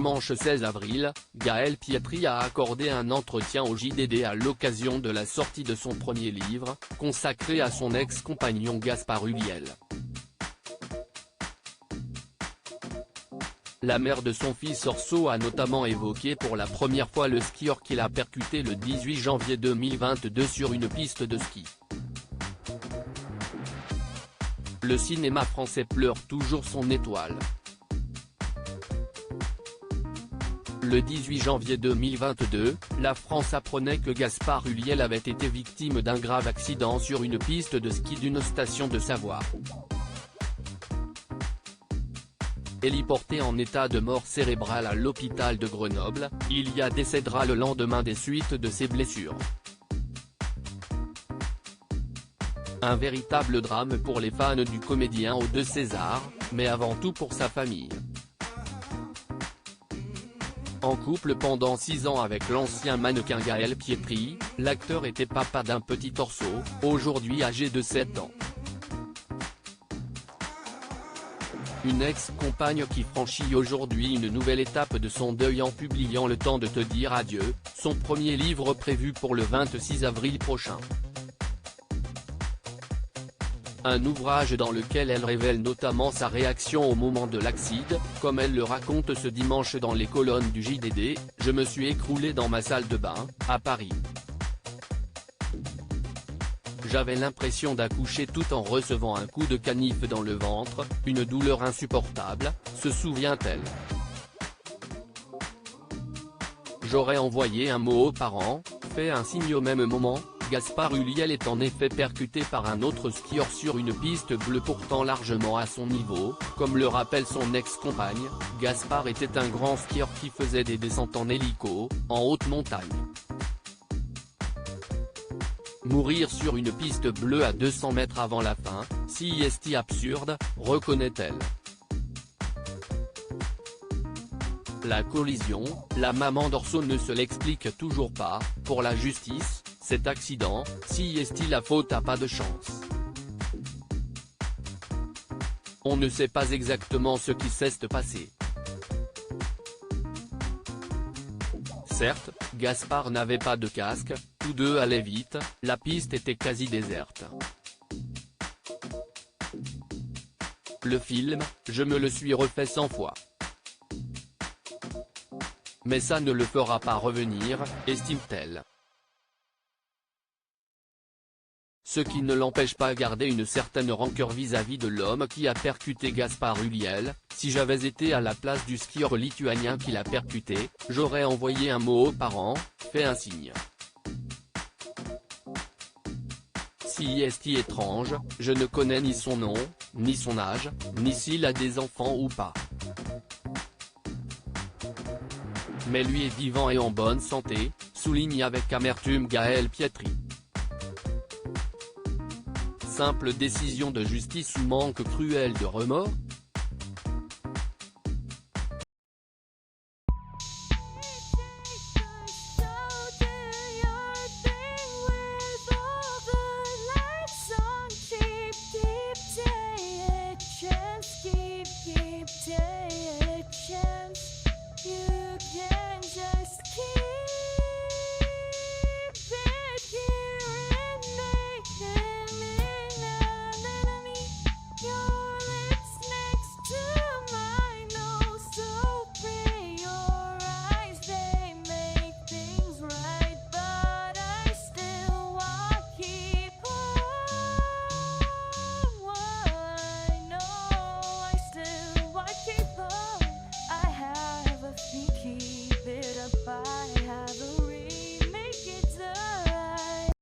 dimanche 16 avril, Gaël Pietri a accordé un entretien au JDD à l'occasion de la sortie de son premier livre, consacré à son ex-compagnon Gaspard Ulliel. La mère de son fils Orso a notamment évoqué pour la première fois le skieur qu'il a percuté le 18 janvier 2022 sur une piste de ski. Le cinéma français pleure toujours son étoile. Le 18 janvier 2022, la France apprenait que Gaspard Ulliel avait été victime d'un grave accident sur une piste de ski d'une station de Savoie. Héliporté en état de mort cérébrale à l'hôpital de Grenoble, il décédera le lendemain des suites de ses blessures. Un véritable drame pour les fans du comédien aux deux Césars, mais avant tout pour sa famille. En couple pendant 6 ans avec l'ancien mannequin Gaël Pietri, l'acteur était papa d'un petit Orso, aujourd'hui âgé de 7 ans. Une ex-compagne qui franchit aujourd'hui une nouvelle étape de son deuil en publiant Le temps de te dire adieu, son premier livre prévu pour le 26 avril prochain. Un ouvrage dans lequel elle révèle notamment sa réaction au moment de l'accident, comme elle le raconte ce dimanche dans les colonnes du JDD, « Je me suis écroulé dans ma salle de bain, à Paris. J'avais l'impression d'accoucher tout en recevant un coup de canif dans le ventre, une douleur insupportable », se souvient-elle. J'aurais envoyé un mot aux parents, fait un signe au même moment. Gaspard Ulliel est en effet percuté par un autre skieur sur une piste bleue pourtant largement à son niveau, comme le rappelle son ex-compagne. Gaspard était un grand skieur qui faisait des descentes en hélico, en haute montagne. Mourir sur une piste bleue à 200 mètres avant la fin, si est absurde, reconnaît-elle. La collision, la maman d'Orso ne se l'explique toujours pas. Pour la justice, cet accident, si est la faute à pas de chance. On ne sait pas exactement ce qui s'est passé. Certes, Gaspard n'avait pas de casque, tous deux allaient vite, la piste était quasi déserte. Le film, je me le suis refait 100 fois. Mais ça ne le fera pas revenir, estime-t-elle. Ce qui ne l'empêche pas garder une certaine rancœur vis-à-vis de l'homme qui a percuté Gaspard Ulliel. Si j'avais été à la place du skieur lituanien qui l'a percuté, j'aurais envoyé un mot aux parents, fait un signe. Si est étrange, je ne connais ni son nom, ni son âge, ni s'il a des enfants ou pas. Mais lui est vivant et en bonne santé, souligne avec amertume Gaël Pietri. Simple décision de justice ou manque cruel de remords?